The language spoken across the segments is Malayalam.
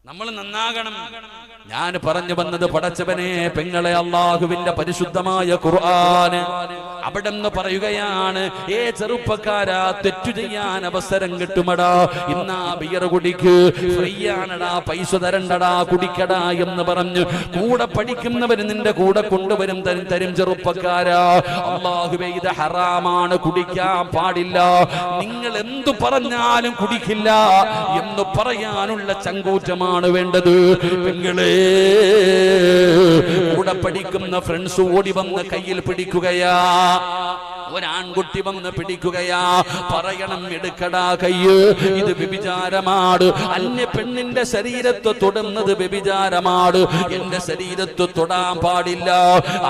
നമ്മൾ നന്നാകണം. ഞാൻ പറഞ്ഞു വന്നത് പടച്ചവനെ പെങ്ങളെ അള്ളാഹുവിന്റെ പരിശുദ്ധമായ ഖുർആൻ അവിടെ നിന്ന് പറയുകയാണ്, ഏ ചെറുപ്പക്കാരാ, തെറ്റു ചെയ്യാൻ അവസരം കിട്ടുമടാ, ഇന്നാ ബിയർ കുടിക്ക്, ഫ്രീ ആണടാ, പൈസ തരണ്ടടാ, കുടിക്കടാ എന്ന് പറഞ്ഞു കൂടെ പഠിക്കുന്നവര് നിന്റെ കൂടെ കൊണ്ടുവരും, തരും ചെറുപ്പക്കാരാ. അള്ളാഹുവേ ഇത് ഹറാമാണ്, കുടിക്കാൻ പാടില്ല, നിങ്ങൾ എന്തു പറഞ്ഞാലും കുടിക്കില്ല എന്ന് പറയാനുള്ള ചങ്കൂറ്റമാണ് വേണ്ടത്. പെങ്ങളെ കൂടെ പഠിക്കുന്ന ഫ്രണ്ട്സ് ഓടി വന്ന് കയ്യിൽ പിടിക്കുകയാ, ഒരാൺകുട്ടി വന്ന് പിടിക്കുകയാ, പറയണം എടുക്കടാ കയ്യ്, ഇത് വ്യഭിചാരമാണ്, അന്യ പെണ്ണിന്റെ ശരീരത്ത് തൊടുന്നത് വ്യഭിചാരമാണ്, എന്റെ ശരീരത്ത് തൊടാൻ പാടില്ല.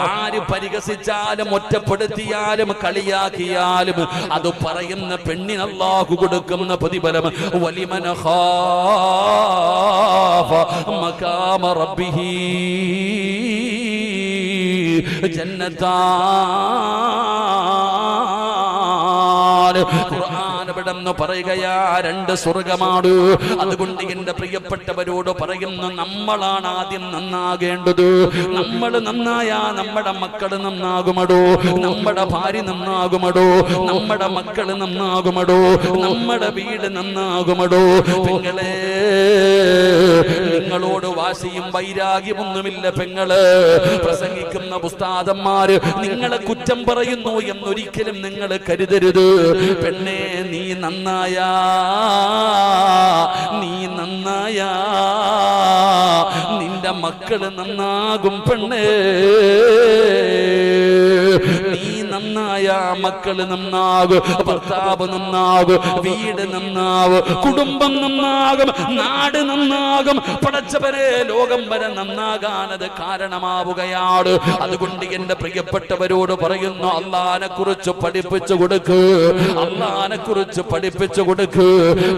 ആര് പരിഹസിച്ചാലും ഒറ്റപ്പെടുത്തിയാലും കളിയാക്കിയാലും അത് പറയുന്ന പെണ്ണിന് അല്ലാഹു കൊടുക്കുന്ന പ്രതിഫലം വലിമൻ ഖാഫ മഖാമ റബ്ബിഹി ഖുർആൻ ഇവിടെന്ന് പറയുകയാ, രണ്ട് സ്വർഗമാണ്. അതുകൊണ്ട് എന്റെ പ്രിയപ്പെട്ടവരോട് പറയുന്നു, നമ്മളാണ് ആദ്യം നന്നാകേണ്ടത്. നമ്മൾ നന്നായാ നമ്മുടെ മക്കള് നന്നാകുമടോ, നമ്മുടെ ഭാര്യ നന്നാകുമടോ, നമ്മുടെ മക്കള് നന്നാകുമടോ, നമ്മുടെ വീട് നന്നാകുമടോ. പെങ്ങളെ നിങ്ങളോട് വാശിയും വൈരാഗ്യമൊന്നുമില്ല പെങ്ങള്. പ്രസംഗിക്കുന്ന ഉസ്താദന്മാര് നിങ്ങളെ കുറ്റം പറയുന്നു എന്നൊരിക്കലും നിങ്ങൾ കരുതരുത്. പെണ്ണേ നീ നന്നായാ, നീ നന്നായാ നിന്റെ മക്കള് നന്നാകും. പെണ്ണേ നീ നന്നായ മക്കള് നന്നാകും, ഭർത്താവ് നന്നാകും, വീട് നന്നാവും, കുടുംബം നന്നാകും, നാട് നന്നാകും. പടച്ചവരെ ലോകം വരെ നന്നാകാനത് കാരണമാവുകയാണ്. അതുകൊണ്ട് എന്റെ പ്രിയപ്പെട്ടവരോട് പറയുന്നു, അള്ളാനെ കുറിച്ച് പഠിപ്പിച്ചു കൊടുക്ക്, അള്ളാനെ കുറിച്ച് പഠിപ്പിച്ചു കൊടുക്ക്.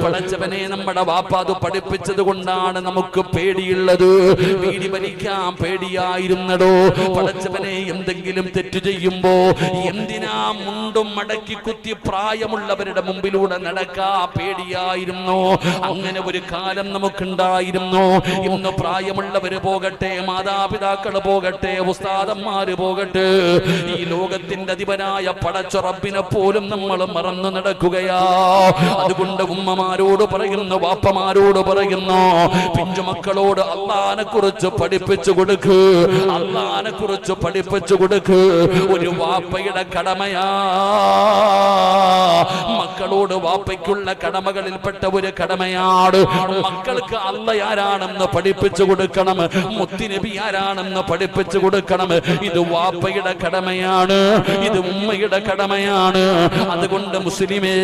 പടച്ചവനെ നമ്മുടെ വാപ്പ അത് പഠിപ്പിച്ചത് കൊണ്ടാണ് നമുക്ക് പേടിയുള്ളത്. വീടി വലിക്കാൻ പേടിയായിരുന്നടോ. പടച്ചവനെ എന്തെങ്കിലും തെറ്റു ചെയ്യുമ്പോ എന്തിനാ മുണ്ടും മടക്കി കുത്തി പ്രായമുള്ളവരുടെ മുമ്പിലൂടെ നടക്കാ പേടിയായിരുന്നു. അങ്ങനെ ഒരു കാലം നമുക്കുണ്ടായിരുന്നു. ഇന്ന് പ്രായമുള്ളവര് പോകട്ടെ, മാതാപിതാക്കള് പോകട്ടെ, ഉസ്താദന്മാര് പോകട്ടെ, ഈ ലോകത്തിന്റെ അധിപനായ പടച്ച റബ്ബിനെ പോലും നമ്മൾ മറന്നു നടക്കുകയാ. അതുകൊണ്ട് ഉമ്മമാരോട് പറയുന്നു, വാപ്പമാരോട് പറയുന്നു, പിഞ്ചുമക്കളോട് അള്ളാനെ കുറിച്ച് പഠിപ്പിച്ചു കൊടുക്ക്, അള്ളാനെ കുറിച്ച് പഠിപ്പിച്ചു കൊടുക്ക്. ഒരു വാപ്പയുടെ കടമയാ മക്കളോട് വാപ്പയ്ക്കുള്ള കടമകളിൽപ്പെട്ട ഒരു കടമയാണ്. മക്കൾക്ക് അല്ലാഹ് ആരാണെന്ന് പഠിപ്പിച്ചു കൊടുക്കണം, മുത്തുനബി ആരാണെന്ന് പഠിപ്പിച്ചു കൊടുക്കണം. ഇത് വാപ്പയുടെ കടമയാണ്, ഇത് ഉമ്മയുടെ കടമയാണ്. അതുകൊണ്ട് മുസ്ലിമേ,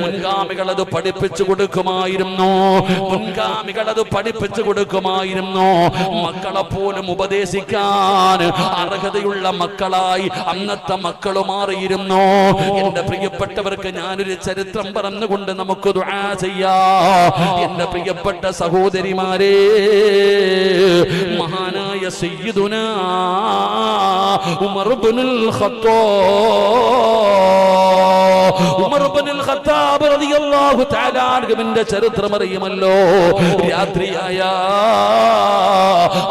മുൻഗാമികൾ അത് പഠിപ്പിച്ചു കൊടുക്കുമായിരുന്നു, മുൻഗാമികൾ അത് പഠിപ്പിച്ചു കൊടുക്കുമായിരുന്നു. മക്കളെ പോലും ഉപദേശിക്കാൻ അർഹതയുള്ള മക്കളായി അന്നത്തെ മക്കൾ മാറിയിരുന്നു. എന്റെ പ്രിയപ്പെട്ടവർക്ക് ഞാനൊരു ചരിത്രം പറഞ്ഞുകൊണ്ട് നമുക്ക് ദുആ ചെയ്യാം. എന്റെ പ്രിയപ്പെട്ട സഹോദരിമാരെ, മഹാനായ സയ്യിദുനാ ഉമർ ഇബ്നുൽ ഖത്താബ് റളിയല്ലാഹു തആല അൻഹുവിന്റെ ചരിത്രം അറിയുമല്ലോ. രാത്രിയായ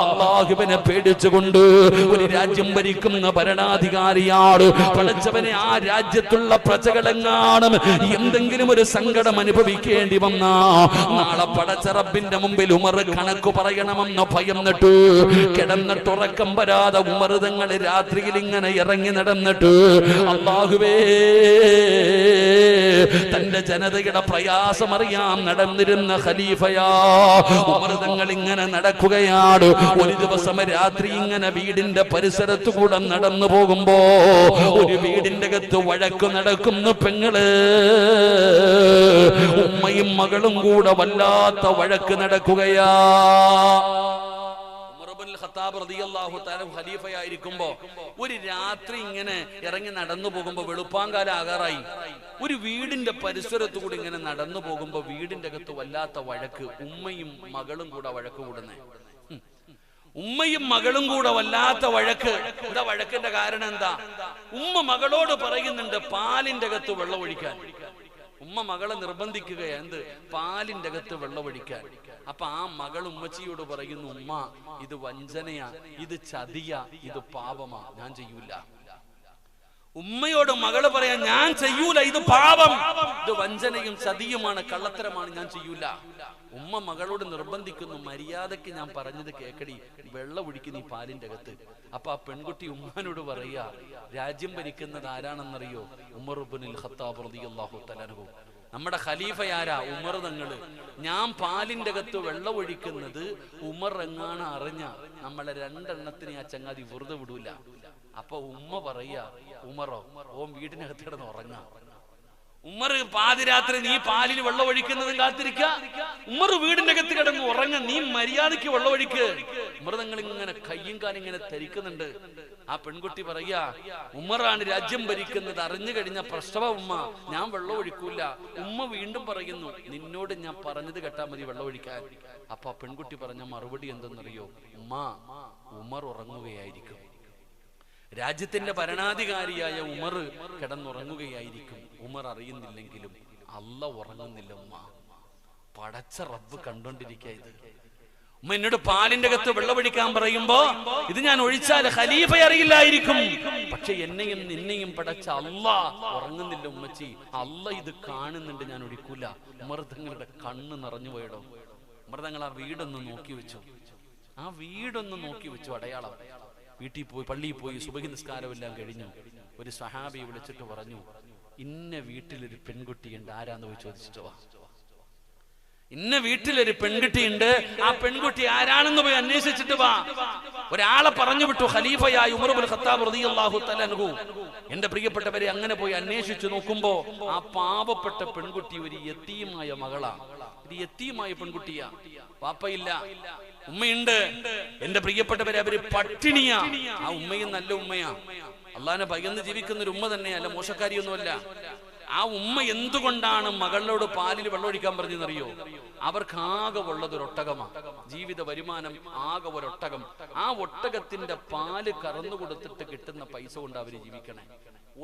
അല്ലാഹുവിനെ പേടിച്ചുകൊണ്ട് ഒരു രാജ്യം ഭരിക്കുന്ന ഭരണാധികാരിയാണ്. പടച്ചവനെ, ആ രാജ്യത്തുള്ള പ്രജകളെങ്ങാനും എന്തെങ്കിലും ഒരു സങ്കടം അനുഭവിക്കേണ്ടി വന്നാ നാളെ പടച്ച റബ്ബിന്റെ മുമ്പിൽ ഉമർ കണക്ക് പറയണമെന്ന് ഭയന്നിട്ട് കിടന്നിട്ടുറക്കം വരാതെ ഉമർ തങ്ങൾ രാത്രിയിൽ ഇങ്ങനെ ഇറങ്ങി നടന്നിട്ട്, അല്ലാഹുവേ, തന്റെ ജനതയുടെ പ്രയാസമറിയാൻ നടന്നിരുന്ന ഖലീഫയാ ഉമർ തങ്ങൾ ഇങ്ങനെ നടക്കുകയാണ്. ഒരു ദിവസം രാത്രി ഇങ്ങനെ വീടിന്റെ പരിസരത്തു കൂടെ നടന്നു പോകുമ്പോ ഒരു വീടിന്റെ അകത്ത് വഴക്ക് നടക്കുന്നു. പെങ്ങള് ഉമ്മയും മകളും കൂടെ വല്ലാത്ത വഴക്ക് നടക്കുകയാ. ഖലീഫയായിരിക്കുമ്പോ ഒരു രാത്രി ഇങ്ങനെ ഇറങ്ങി നടന്നു പോകുമ്പോ വെളുപ്പാങ്കാലം ആകാറായി. ഒരു വീടിന്റെ പരിസരത്തു കൂടി ഇങ്ങനെ നടന്നു പോകുമ്പോ വീടിന്റെ അകത്ത് വല്ലാത്ത വഴക്ക്, ഉമ്മയും മകളും കൂടെ വഴക്ക് കൂടുന്നേ. ഉമ്മയും മകളും കൂടെ വല്ലാത്ത വഴക്ക്. എന്താ വഴക്കിന്റെ കാരണം? എന്താ? ഉമ്മ മകളോട് പറയുന്നുണ്ട് പാലിന്റെ അകത്ത് വെള്ളം ഒഴിക്കാൻ. ഉമ്മ മകളെ നിർബന്ധിക്കുകയാ എന്ത്? പാലിന്റെ അകത്ത് വെള്ളമൊഴിക്കാൻ. അപ്പൊ ആ മകൾ ഉമ്മച്ചിയോട് പറയുന്നു, ഉമ്മ ഇത് വഞ്ചനയാ, ഇത് ചതിയാ, ഇത് പാപമാ, ഞാൻ ചെയ്യൂല. ഉമ്മയോട് മകള് പറയാൻ, ഞാൻ ചെയ്യൂല, ഇത് പാപം, ഇത് വഞ്ചനയും ചതിയുമാണ്, കള്ളത്തരമാണ്, ഞാൻ ചെയ്യൂല. ഉമ്മ മകളോട് നിർബന്ധിക്കുന്നു, മര്യാദക്ക് ഞാൻ പറഞ്ഞത് കേക്കടി, വെള്ളം ഒഴിക്കുന്ന ഈ പാലിന്റെ അകത്ത്. അപ്പൊ ആ പെൺകുട്ടി ഉമ്മാനോട് പറയാ, രാജ്യം ഭരിക്കുന്നത് ആരാണെന്നറിയോ? ഉമർ ഇബ്നുൽ ഖത്താബ് റളിയല്ലാഹു തആല അൻഹു. നമ്മുടെ ഖലീഫ ആരാ? ഉമർ തങ്ങള്. ഞാൻ പാലിന്റെ അകത്ത് വെള്ളം ഒഴിക്കുന്നത് ഉമർ എങ്ങാണ് അറിഞ്ഞ നമ്മളെ രണ്ടെണ്ണത്തിന് ആ ചങ്ങാതി വെറുതെ വിടൂല. അപ്പൊ ഉമ്മ പറയാ, ഉമറോ ഓൻ വീടിനകത്ത് കിടന്ന് ഉറങ്ങാം. ഉമർ പാതിരാത്രി നീ പാലിൽ വെള്ളം ഒഴിക്കുന്നതും കാത്തിരിക്ക, ഉമർ വീടിന്റെ അകത്ത് കിടന്ന് ഉറങ്ങ, നീ മര്യാദയ്ക്ക് വെള്ളം ഒഴിക്ക്. ഉമർ തങ്ങൾ ഇങ്ങനെ കയ്യും കാലും ഇങ്ങനെ ധരിക്കുന്നുണ്ട്. ആ പെൺകുട്ടി പറയാ, ഉമറാണ് രാജ്യം ഭരിക്കുന്നത്, അറിഞ്ഞു കഴിഞ്ഞ പ്രശ്നവ ഉമ്മ, ഞാൻ വെള്ളം ഒഴിക്കൂല. ഉമ്മ വീണ്ടും പറയുന്നു, നിന്നോട് ഞാൻ പറഞ്ഞത് കേട്ടാ മതി വെള്ളം ഒഴിക്കാൻ. അപ്പൊ ആ പെൺകുട്ടി പറഞ്ഞ മറുപടി എന്തെന്നറിയോ? ഉമ്മ, ഉമർ ഉറങ്ങുകയായിരിക്കും, രാജ്യത്തിന്റെ ഭരണാധികാരിയായ ഉമർ കിടന്നുറങ്ങുകയായിരിക്കും, ഉമർ അറിയുന്നില്ലെങ്കിലും. അല്ല ഉറങ്ങുന്നില്ല ഉമ്മ, പടച്ച റബ്ബ് കണ്ടോണ്ടിരിക്കുക. ഇത് ഉമ്മ എന്നോട് പാലിന്റെ അകത്ത് വെള്ളമൊഴിക്കാൻ പറയുമ്പോ ഇത് ഞാൻ ഒഴിച്ചാൽ ഖലീഫ അറിയില്ലായിരിക്കും, പക്ഷെ എന്നെയും നിന്നെയും പടച്ച അല്ലാ ഉറങ്ങുന്നില്ല ഉമ്മച്ചി, അല്ല ഇത് കാണുന്നുണ്ട്, ഞാൻ ഒഴിക്കൂല. ഉമർ തങ്ങളുടെ കണ്ണ് നിറഞ്ഞു പോയിടോ. ഉമർ തങ്ങൾ ആ വീടൊന്ന് നോക്കി വെച്ചു, ആ വീടൊന്ന് നോക്കി വെച്ചു, അടയാളം. വീട്ടിൽ പോയി, പള്ളിയിൽ പോയി, സുബഹി നിസ്കാരമെല്ലാം കഴിഞ്ഞു. ഒരു സ്വഹാബി വിളിച്ചിട്ട് പറഞ്ഞു, ഇന്ന വീട്ടിലൊരു പെൺകുട്ടിയുണ്ട്, ആരാന്ന് പോയി ചോദിച്ചിട്ട് വാ. ഇന്ന വീട്ടിലൊരു പെൺകുട്ടിയുണ്ട്, ആ പെൺകുട്ടി ആരാണെന്ന് പോയി അന്വേഷിച്ചിട്ട് വാ. ഒരാളെ പറഞ്ഞു വിട്ടു, ഖലീഫയായ ഉമർ ഇബ്നുൽ ഖത്താബ് റളിയല്ലാഹു തആല അൻഹു. എന്റെ പ്രിയപ്പെട്ടവരെ, അങ്ങനെ പോയി അന്വേഷിച്ചു നോക്കുമ്പോ ആ പാവപ്പെട്ട പെൺകുട്ടി ഒരു യതീമായ മകളാ, ഒരു യതീമായ പെൺകുട്ടിയാ. വാപ്പയില്ല, ഉമ്മയുണ്ട്. എന്റെ പ്രിയപ്പെട്ടവരെ, അവര് പട്ടിണിയാ. ആ ഉമ്മയും നല്ല ഉമ്മയാ, അള്ളാഹിനെ ഭയന്ന് ജീവിക്കുന്ന ഒരു ഉമ്മ തന്നെയല്ല, മോശക്കാരിയൊന്നുമല്ല. ആ ഉമ്മ എന്തുകൊണ്ടാണ് മകളോട് പാലിൽ വെള്ളമൊഴിക്കാൻ പറഞ്ഞെന്നറിയോ? അവർക്ക് ആകെ ഉള്ളത് ഒരു ഒട്ടകമാ, ജീവിത വരുമാനം ആകെ ഒരു ഒട്ടകം. ആ ഒട്ടകത്തിന്റെ പാല് കറന്നു കൊടുത്തിട്ട് കിട്ടുന്ന പൈസ കൊണ്ട് അവര് ജീവിക്കണേ.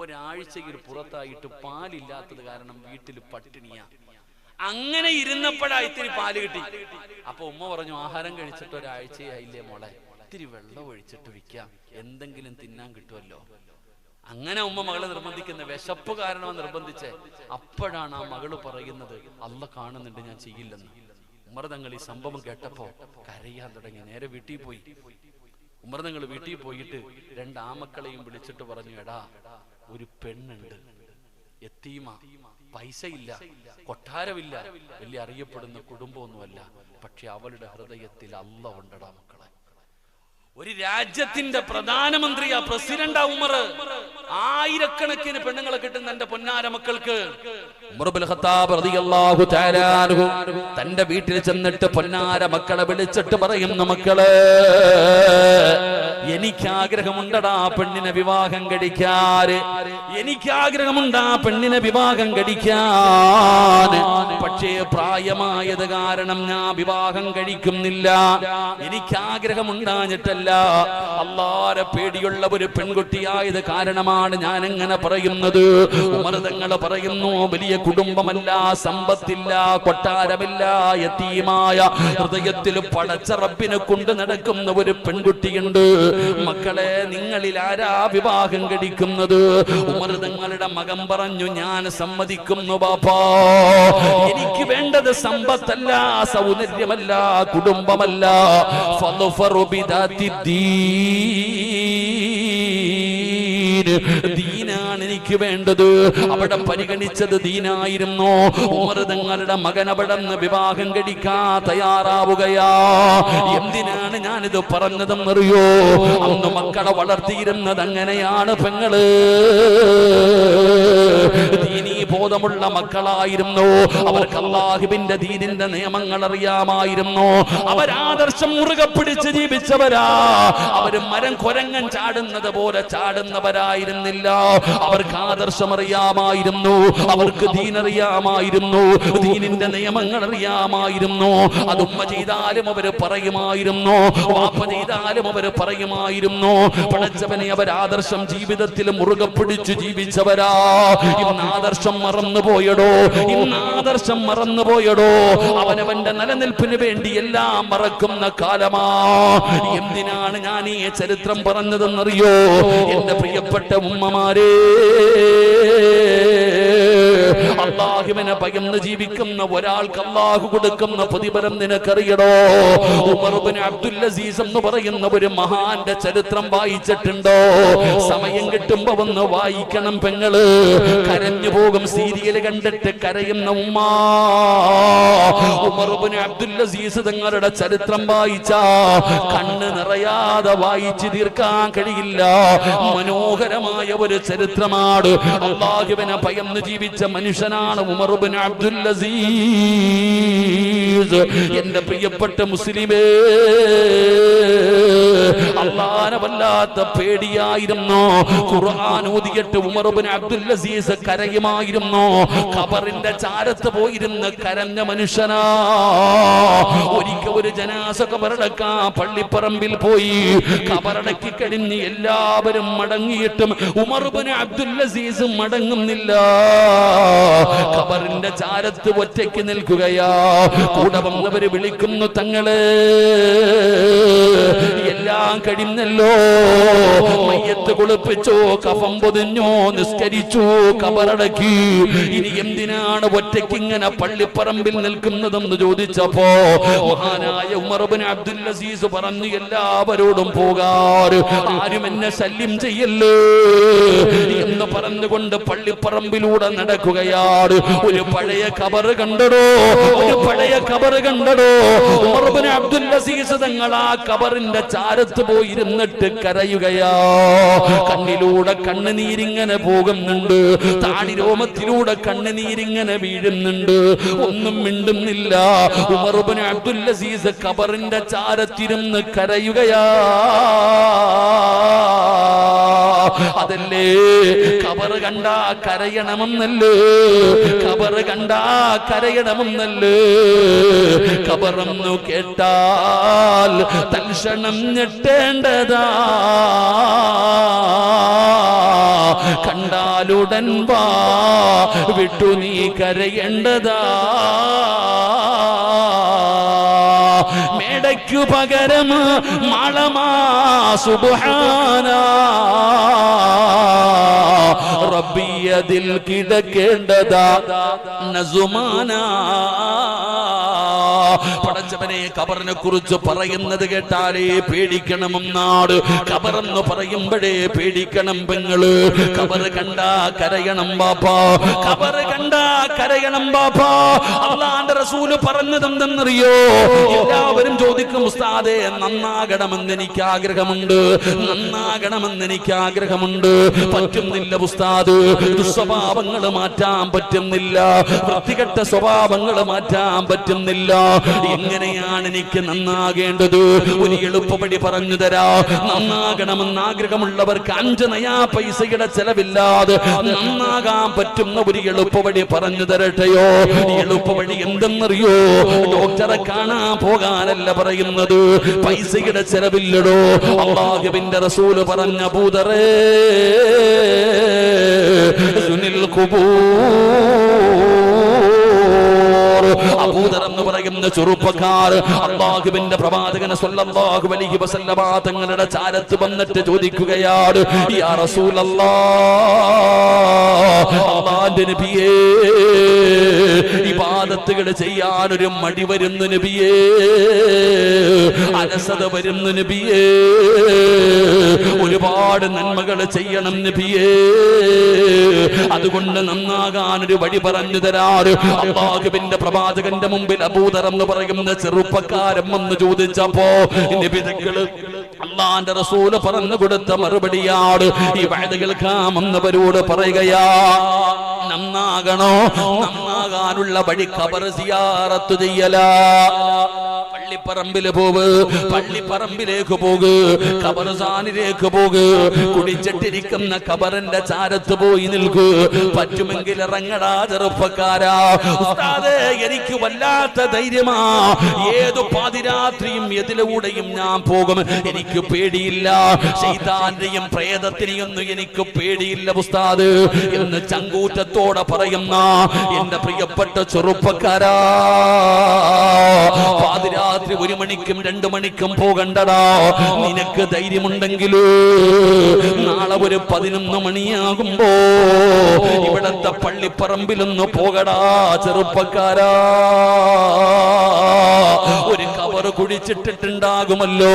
ഒരാഴ്ചയിൽ പുറത്തായിട്ട് പാലില്ലാത്തത് കാരണം വീട്ടിൽ പട്ടിണിയാ. അങ്ങനെ ഇരുന്നപ്പോഴാ ഇത്തിരി പാല് കിട്ടി. അപ്പൊ ഉമ്മ പറഞ്ഞു, ആഹാരം കഴിച്ചിട്ട് ഒരാഴ്ചയായില്ലേ മോളെ, ഇത്തിരി വെള്ളം ഒഴിച്ചിട്ട് വിൽക്കാം, എന്തെങ്കിലും തിന്നാൻ കിട്ടുമല്ലോ. അങ്ങനെ ഉമ്മ മകളെ നിർബന്ധിക്കുന്ന, വിശപ്പ് കാരണം നിർബന്ധിച്ചേ. അപ്പോഴാണ് ആ മകള് പറയുന്നത്, അല്ല കാണുന്നുണ്ട്, ഞാൻ ചെയ്യില്ലെന്ന്. ഉമർ തങ്ങൾ ഈ സംഭവം കേട്ടപ്പോ കരയാൻ തുടങ്ങി. നേരെ വീട്ടിൽ പോയി. ഉമർ തങ്ങൾ വീട്ടിൽ പോയിട്ട് രണ്ട് ആമക്കളെയും വിളിച്ചിട്ട് പറഞ്ഞു, എടാ ഒരു പെണ്ണുണ്ട്, യതീമ, പൈസ ഇല്ല, കൊട്ടാരമില്ല, വലിയ അറിയപ്പെടുന്ന കുടുംബമൊന്നുമല്ല, പക്ഷെ അവളുടെ ഹൃദയത്തിൽ അല്ല ഉണ്ടടാ മക്കളെ. ഒരു രാജ്യത്തിന്റെ പ്രധാനമന്ത്രിയാ, പ്രസിഡന്റാ ഉമർ. ആയിരക്കണക്കിന് പെണ്ണുങ്ങളെ കിട്ടുന്ന എന്റെ പൊന്നാര മക്കൾക്ക്. ഉമർ ഇബ്നുൽ ഖത്താബ് റളിയല്ലാഹു തആല അൻഹു തന്റെ വീട്ടിൽ ചെന്നിട്ട് പൊന്നാര മക്കളെ വിളിച്ചിട്ട് പറയുന്നു, മക്കളെ എനിക്ക് ആഗ്രഹമുണ്ടടാ പെണ്ണിനെ വിവാഹം കഴിക്കാൻ, എനിക്ക് ആഗ്രഹമുണ്ടാ പെണ്ണിനെ വിവാഹം കഴിക്കാൻ, പക്ഷേ പ്രായമായത് കാരണം ഞാൻ വിവാഹം കഴിക്കുന്നില്ല. എനിക്ക് ആഗ്രഹമുണ്ടാഞ്ഞിട്ടല്ല, അല്ലാഹുവിനെ പേടിയുള്ള ഒരു പെൺകുട്ടിയായത് കാരണമാണ് ഞാൻ എങ്ങനെ പറയുന്നത്. ഉമർ തങ്ങൾ പറയുന്നു, വലിയ കുടുംബമല്ല, സമ്പത്തില്ല, കൊട്ടാരമില്ല, യതീമായ ഹൃദയത്തിൽ പടച്ച റബ്ബിനെ കൊണ്ട് നടക്കുന്ന ഒരു പെൺകുട്ടിയുണ്ട്. മക്കളെ, നിങ്ങളിൽ ആരാ വിവാഹം കഴിക്കുന്നത്? ഉമർ തങ്ങളുടെ മകൻ പറഞ്ഞു, ഞാൻ സമ്മതിക്കുന്നു ബാപ്പാ. എനിക്ക് വേണ്ടത് സമ്പത്തല്ല, സൗന്ദര്യമല്ല, കുടുംബമല്ല, ദീനാണ് എനിക്ക് വേണ്ടത്. അവിടെ പരിഗണിച്ചത് ദീനായിരുന്നു. ഉമർ തങ്ങളുടെ മകൻ അവിടെ നിന്ന് വിവാഹം കഴിക്കാൻ തയ്യാറാവുകയാ. എന്തിനാണ് ഞാനിത് പറഞ്ഞതെന്നറിയോ? അന്ന് മക്കളെ വളർത്തിയിരുന്നത് അങ്ങനെയാണ് പെങ്ങള്. ദീനീ ബോധമുള്ള മക്കളായിരുന്നു. അവർക്ക് അല്ലാഹുവിന്റെ ദീനിന്റെ നിയമങ്ങൾ അറിയാമായിരുന്നു. അവരാദർശം മുറുകെ പിടിച്ച് ജീവിച്ചവരാ. അവര് മരം കൊരങ്ങൻ ചാടുന്നത് പോലെ ചാടുന്നവരായിരുന്നില്ല. അവർക്ക് ആദർശം അറിയാമായിരുന്നു, അവർക്ക് ദീൻ അറിയാമായിരുന്നു, ദീനിന്റെ നിയമങ്ങൾ അറിയാമായിരുന്നു. അത് ഉമ്മ ചെയ്താലും അവര് പറയുമായിരുന്നു, വാപ്പ ചെയ്താലും അവര് പറയുമായിരുന്നു. പടച്ചവനെ അവർ ആദർശം ജീവിതത്തിൽ മുറുകെ പിടിച്ചു ജീവിച്ചവരാ. ഇന്ന് ആദർശം മറന്നുപോയടോ, ഇന്ന് ആദർശം മറന്നുപോയടോ. അവനവന്റെ നിലനിൽപ്പിന് വേണ്ടി എല്ലാം മറക്കുന്ന കാലമാ. എന്തിനാണ് ഞാൻ ഈ ചരിത്രം പറഞ്ഞതെന്നറിയോ? എന്റെ പ്രിയപ്പെട്ട ഉമ്മമാരെ, അല്ലാഹുവിനെ ഭയന്ന് ജീവിക്കുന്ന ഒരാൾക്ക് അല്ലാഹു കൊടുക്കുന്ന പ്രതിഫലം നിനക്കറിയടോ? ഉമർ ഇബ്നു അബ്ദുൽ അസീസ് എന്ന് പറയുന്ന ഒരു മഹാന്റെ ചരിത്രം വായിച്ചിട്ടുണ്ടോ? സമയം കിട്ടുമ്പോ ഒന്ന് വായിക്കണം പെങ്ങള്. കരഞ്ഞു പോകും സീരിയൽ കണ്ടിട്ട് കരയുന്ന ഉമ്മ. ഉമർ ഇബ്നു അബ്ദുൽ അസീസ് തങ്ങളുടെ ചരിത്രം വായിച്ച കണ്ണ് നിറയാതെ വായിച്ചു തീർക്കാൻ കഴിയില്ല. മനോഹരമായ ഒരു ചരിത്രമാണ്. അല്ലാഹുവിനെ ഭയന്ന് ജീവിച്ച മനുഷ്യനാണ് ഉമർ ഇബ്നു അബ്ദുൽ അസീസ്. എന്റെ പ്രിയപ്പെട്ട മുസ്ലിമേ, അല്ലാഹുവിനെ വല്ലാത്ത പേടിയായിരുന്നു. ഖുർആൻ ഓതിയിട്ട് ഉമർ ഇബ്നു അബ്ദുൽ അസീസ് കരയുമായിരുന്നു. ഖബറിന്റെ ചാരത്ത് പോയിരുന്ന് കരഞ്ഞ മനുഷ്യനാ. ഒരിക്കൽ ഒരു ജനാസ ഖബറടക്കാൻ പള്ളിപ്പറമ്പിൽ പോയി. ഖബറടക്കി കഴിഞ്ഞ് എല്ലാവരും മടങ്ങിയിട്ടും ഉമർ ഇബ്നു അബ്ദുൽ അസീസ് മടങ്ങുന്നില്ല. ഖബറിന്റെ ചാരത്ത് ഒറ്റയ്ക്ക് നിൽക്കുകയാ. കൂടെ വന്നവര് വിളിക്കുന്നു, തങ്ങളെ എല്ലാം കഴിഞ്ഞല്ലോ, മയ്യത്ത് കുളിപ്പിച്ചോ, കഫം പൊതിഞ്ഞോ, നിസ്കരിച്ചു, ഖബറടക്കി, ഇനി എന്തിനാണ് ഒറ്റയ്ക്ക് ഇങ്ങനെ പള്ളിപ്പറമ്പിൽ നിൽക്കുന്നതെന്ന് ചോദിച്ചപ്പോ മഹാനായ ഉമർ ഇബ്നു അബ്ദുൽ അസീസ് പറഞ്ഞു, എല്ലാവരോടും പോകാറ്, ആരും എന്നെ ശല്യം ചെയ്യല്ലേ എന്ന് പറഞ്ഞുകൊണ്ട് പള്ളിപ്പറമ്പിലൂടെ നടക്കുകയാണ്. ഒരു പഴയ ഖബറ് കണ്ടടോ, ഒരു പഴയ ഖബറ് കണ്ടടോ. ഉമർ ഇബ്നു അബ്ദുൽ അസീസ് തങ്ങൾ ആ ഖബറിന്റെ ചാരത്ത് പോയിരുന്നിട്ട് കരയുകയാ. കണ്ണിലൂടെ കണ്ണുനീരിങ്ങനെ പോകുന്നുണ്ട്, താടിരോമത്തിലൂടെ കണ്ണുനീരിങ്ങനെ വീഴുന്നുണ്ട്. ഒന്നും മിണ്ടുന്നില്ല. ഉമർ ഇബ്നു അബ്ദുൽ അസീസ് ഖബറിന്റെ ചാരത്തിരുന്ന് കരയുകയാ. അതല്ലേ ഖബർ കണ്ടാ കരയണമെന്നല്ലേ, ഖബർ കണ്ടാ കരയണമെന്നല്ലേ. ഖബറെന്നു കേട്ടാൽ തൽക്ഷണം ഞെട്ടേണ്ടതാ, കണ്ടാലുടൻ വാ വിട്ടു നീ കരയേണ്ടതാ. മേടയ്ക്കു പകരം മാളമാ സുബ്ഹാനാ, റബ്ബിയതിൽ കിടക്കേണ്ടതാ നസുമാനാ. പടച്ചവനെ, ഖബറിനെ കുറിച്ച് പറയുന്നത് കേട്ടാലേ പേടിക്കണമെന്നാണ്. ഖബറെന്ന് പറയുമ്പോഴേ പേടിക്കണം പെങ്ങള്. ഖബർ കണ്ടാ കരയണം ബാപ്പാ, ഖബർ കണ്ടാ കരയണം ബാപ്പാ. അല്ലാഹുവിന്റെ റസൂല് പറഞ്ഞതെന്തെന്നറിയോ? എല്ലാവരും ചോദിക്കും, ഉസ്താദേ നന്നാകണമെന്ന് എനിക്ക് ആഗ്രഹമുണ്ട്, നന്നാകണമെന്ന് എനിക്ക് ആഗ്രഹമുണ്ട്. പറ്റുന്നില്ല ഉസ്താദ്, ദുസ്വഭാവങ്ങൾ മാറ്റാൻ പറ്റുന്നില്ല, വൃത്തികെട്ട സ്വഭാവങ്ങൾ മാറ്റാൻ പറ്റുന്നില്ല. എങ്ങനെയാണ് എനിക്ക് നന്നാകേണ്ടത്? ഒരു എളുപ്പവഴി പറഞ്ഞു തരാ. നന്നാകണമെന്ന് ആഗ്രഹമുള്ളവർക്ക് 5 നയാ പൈസയുടെ ചെലവില്ലാതെ നന്നാകാൻ പറ്റുന്ന ഒരു എളുപ്പവഴി പറഞ്ഞു തരട്ടെയോ? എളുപ്പവഴി എന്തെന്നറിയോ? ഡോക്ടറെ കാണാൻ പോകാനല്ല പറയുന്നത്, പൈസയുടെ ചെലവില്ലടോ. അല്ലാഹുവിന്റെ റസൂല് പറഞ്ഞ അബൂദറേ സുനിൽ അബൂദർ എന്ന് പറയുന്ന ചെറുപ്പക്കാർ അല്ലാഹുവിന്റെ പ്രവാചകൻ സ്വല്ലല്ലാഹു അലൈഹി വസല്ലമ തങ്ങളുടെ ചാരത്ത് വന്നിട്ട് ചോദിക്കുകയാണ്, യാ റസൂലല്ലാഹ്, അല്ലാഹുവിന്റെ നബിയേ, ഇബാദത്തുകൾ ചെയ്യാൻ ഒരു മടി വരുന്നു നബിയേ, അലസത വരുന്നു നബിയേ, ഒരുപാട് നന്മകൾ ചെയ്യണം നബിയേ, അതുകൊണ്ട് നന്നാകാൻ ഒരു വഴി പറഞ്ഞു തരാറ്. അല്ലാഹുവിന്റെ പ്രവാചകന്റെ മുമ്പിൽ അബൂദർ എന്ന് പറയുന്ന ചെറുപ്പക്കാരൻ വന്ന് ചോദിച്ചപ്പോ നബി തങ്ങൾ അല്ലാഹുവിന്റെ റസൂല് പറഞ്ഞു കൊടുത്ത മറുപടിയാണ് ഈ വഅദ കേൾക്കാമെന്നവരോട് പറയുകയാ, നന്നാകണോ? നന്നാകാനുള്ള വഴി ഖബർ സിയാറത്ത് ചെയ്യലാ. പള്ളിപ്പറമ്പില് പോവ്, പള്ളിപ്പറമ്പിലേക്ക് പോക്, ഖബർസ്ഥാനിലേക്ക് പോക്, കുടിച്ചിട്ടിരിക്കുന്ന ഖബറിന്റെ ചാരത്ത് പോയി നിൽക്കൂ. പറ്റുമെങ്കിൽ ഇറങ്ങടാ ചെറുപ്പക്കാരാ. ഉസ്താദേ, എനിക്ക് വല്ലാത്ത ധൈര്യമാ, ഏതു പാതിരാ പാതിരാത്രിയും എതിലൂടെയും ഞാൻ പോകും, എനിക്ക് പേടിയില്ല. ശൈത്താന്റെയും പ്രേതത്തിനെയും ഒന്നും എനിക്ക് പേടിയില്ല ഉസ്താദ് എന്ന് ചങ്കൂറ്റത്തോടെ പറയുന്ന എന്റെ പ്രിയപ്പെട്ട ചെറുപ്പക്കാരാ, പാതിരാത്രി 1 മണിക്കും 2 മണിക്കും പോകണ്ടടാ. നിനക്ക് ധൈര്യമുണ്ടെങ്കിൽ നാളെ ഒരു 11 മണിയാകുമ്പോ ഇവിടത്തെ പള്ളിപ്പറമ്പിലൊന്ന് പോകടാ ചെറുപ്പക്കാരാ. ഒരു കവറ് കുഴിച്ചിട്ടിട്ടുണ്ടാകുമല്ലോ.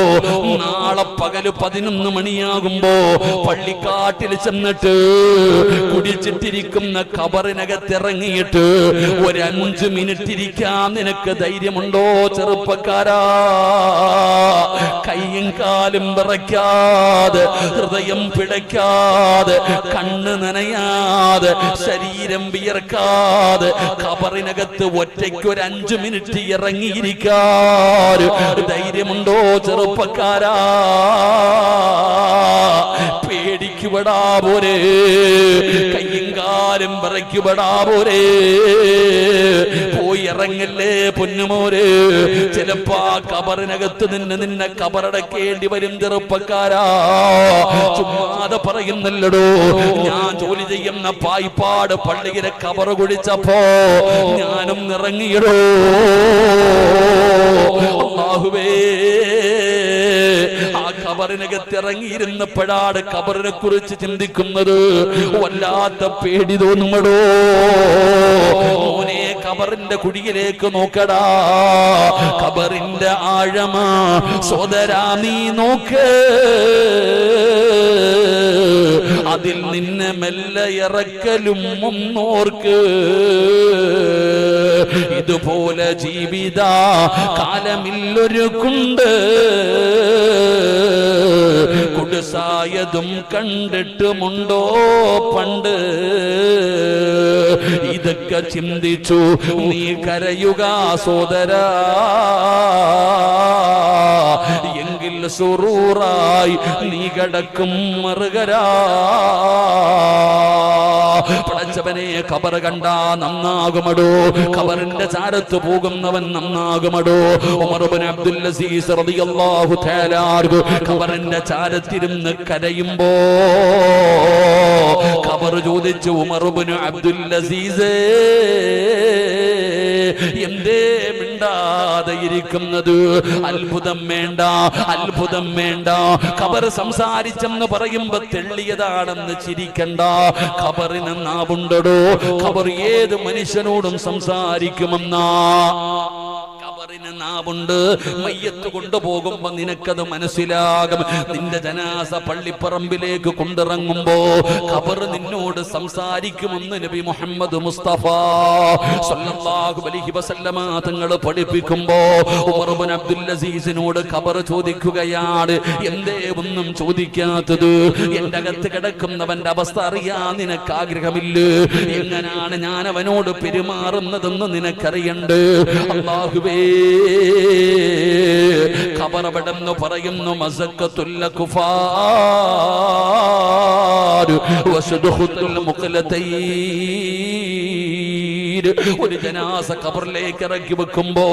നാളെ പകല് 11 മണിയാകുമ്പോ പള്ളിക്കാട്ടിൽ ചെന്നിട്ട് കുടിച്ചിട്ടിരിക്കുന്ന കബറിനകത്തിറങ്ങിയിട്ട് ഒരു 5 മിനിറ്റ് ഇരിക്കാൻ നിനക്ക് ധൈര്യമുണ്ടോ ചെറുപ്പക്കാരാ? കൈയും കാലും വിറയ്ക്കാതെ, ഹൃദയം പിടയ്ക്കാതെ, കണ്ണ് നനയാതെ, ശരീരം വിയർക്കാതെ കബറിനകത്ത് ഒറ്റയ്ക്ക് ഒരു 5 മിനിറ്റ് ഇറങ്ങിയിരിക്കാൻ ധൈര്യമുണ്ടോ ചെറുപ്പക്കാരാ? പേടിക്കുപെടാ പോരെ, കയ്യും കാലും വിറയ്ക്കുപെടാ പോരെ, പോയി ഇറങ്ങല്ലേ പൊന്നുമോരെ. ചിലപ്പോ ആ കബറിനകത്ത് നിന്നെ കബറടക്കേണ്ടി വരും ചെറുപ്പക്കാരാ. ചുമ്മാതെ പറയുന്നല്ലടോ. ഞാൻ ജോലി ചെയ്യുന്ന പായിപ്പാട് പള്ളിയിലെ കബറ് കുഴിച്ചപ്പോ ഞാനും ഇറങ്ങിയടോ. അല്ലാഹുവേ, ആ കബറിനകത്ത് ഇറങ്ങിയിരുന്നപ്പോഴാണ് കബറിനെ കുറിച്ച് ചിന്തിക്കുന്നത്. വല്ലാത്ത പേടി തോന്നുമടോ. മോനെ, കബറിന്റെ കുഴിയിലേക്ക് നോക്കടാ. കബറിന്റെ ആഴമാ സോദരാ നീ നോക്ക്. അതിൽ നിന്നെ മെല്ലെ ഇറക്കലും ഒന്നോർക്ക്. ഇതുപോലെ ജീവിത കാലമില്ലൊരു കുണ്ട് കുടുസായതും കണ്ടിട്ടുമുണ്ടോ പണ്ട്. ഇതൊക്കെ ചിന്തിച്ചു നീ കരയുക സോദരാ, എങ്കിൽ സുറൂറായി നീ കടക്കും മറുകരാ. പടച്ചവനെ, ഖബർ കണ്ടാ നന്നാകുമടോ. ഖബറിന്റെ ചാരത്ത് പോകുന്നവൻ നന്നാകുമടോ. ഉമർ ഇബ്നു അബ്ദുൽ അസീസ് റളിയല്ലാഹു തആല അൻഹു ഖബറിന്റെ ചാരത്തിരുന്ന് കരയുമ്പോ ഖബർ ചോദിച്ചു, ഉമർ ഇബ്നു അബ്ദുൽ അസീസ് എന്തേ മിണ്ടാതെ ഇരിക്കുന്നത്? അത്ഭുതം വേണ്ട, അത്ഭുതം വേണ്ട. ഖബർ സംസാരിച്ചെന്ന് പറയുമ്പോ തെള്ളിയതാണെന്ന് ചിരിക്കണ്ട. ഖബറിന് നാവുണ്ടടോ. ഖബർ ഏത് മനുഷ്യനോടും സംസാരിക്കുമെന്നാ. ഖബറിന് നാവുണ്ട്. മയ്യത്ത് കൊണ്ടുപോകുമ്പോ നിനക്കത് മനസ്സിലാകും. നിന്റെ ജനാസ പള്ളിപ്പറമ്പിലേക്ക് കൊണ്ടിറങ്ങുമ്പോ ഖബർ നിന്നോട് സംസാരിക്കുമെന്ന് നബി മുഹമ്മദ് മുസ്തഫ സല്ലല്ലാഹു അലൈഹി വസല്ലമ തങ്ങൾ പഠിപ്പിക്കുമ്പോ ഉമർ ഇബ്നു അബ്ദുൽ അസീസിനോട് ഖബർ ചോദിക്കുകയാണ്, എന്തേ ഒന്നും ചോദിക്കാത്തത്? എന്റെ അകത്ത് കിടക്കുന്നവന്റെ അവസ്ഥ അറിയാൻ നിനക്ക് ആഗ്രഹമില്ലേ? എങ്ങനാണ് ഞാൻ അവനോട് പെരുമാറുന്നതെന്ന് നിനക്കറിയണ്ട്. അല്ലാഹുവേ, ഖബറവിടെന്ന് പറയുന്നു, മസക്കത്തുൽ കുഫാർ വശദഖുൽ മുഖലതൈൻ. ഒരു ജനാസ ഖബറിലേക്ക് ഇറക്കി വെക്കുമ്പോ